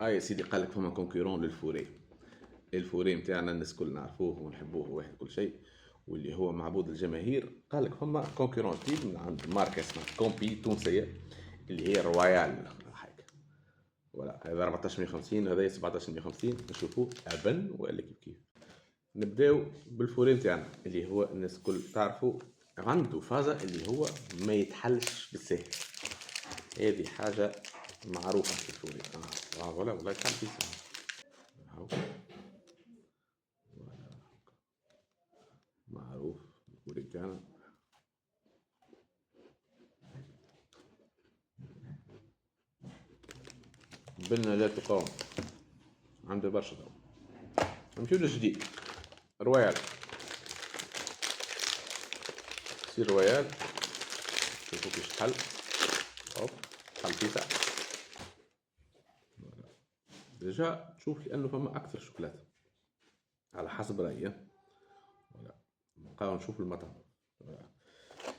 يا سيدي، قال لك فما كونكورون للفوري. الفوري نتاعنا الناس الكل نعرفوه ونحبوه واحد كل شيء، واللي هو معبود الجماهير. قال لك فما كونكورون جديد من عند ماركه اسمها كومبي تونسيه، اللي هي رويال حاجه. ولا هذا 1450 وهذا 1750، نشوفوه ابن ولا كيف. نبداو بالفوري نتاعنا اللي هو الناس الكل تعرفوا، عنده فازة اللي هو ما يتحلش بالسهل. هذه حاجة معروفة في الفوري. ولا يتحل في سهل. هاو معروف الفوري نتاعنا. بنا لا تقاوم، عنده برشا. نمشيو للجديد، رويال. سير رويال، شوفوا كيش تحل. هوب، تحل فيسع. ديجا تشوف لأنه فما أكثر شوكولاتة على حسب رأيي. ولا نبقاو نشوف المطعم.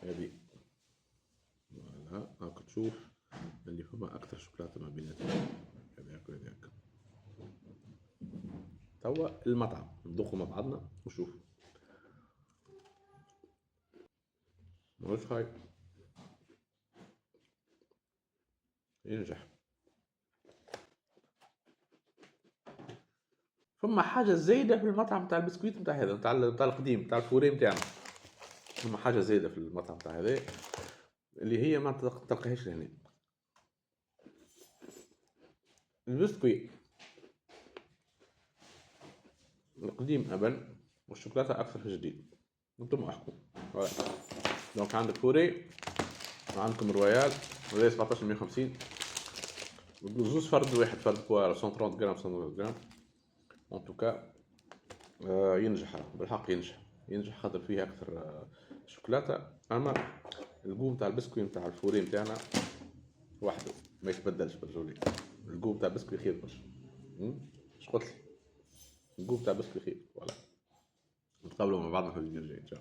هذه فوالا هاك تشوف اللي فما أكثر شوكولاتة ما بيناتهم. هذاك وهذاك. توا المطعم ندوقو مع بعضنا ونشوف. مش هاي ينجح. فما حاجة زايدة في المطعم تاع البسكويت نتاع هذا، نتاع القديم، نتاع الفوري نتاعنا. فما حاجة زايدة في المطعم تاع هذا اللي هي ما تلقاهاش لهنا. البسكويت القديم أبن، والشوكولاتة أكثر في الجديد. انتم احكموا. دونك عندك فوري وعندكم رويال، وهذا 1750. زوز فرد واحد، فرد بوا 130 غرام 130 غرام. ان توكا ينجح بالحق، ينجح خاطر فيه اكثر شوكولاته. اما الجو تاع البسكوي تاع الفوري نتاعنا وحده ما يتبدلش بالجولي. الجو تاع البسكوي خير برشا. اش قلت لي؟ الجو تاع البسكوي خير. فوالا نتقابلوا مع بعضنا في الفيديو الجاي.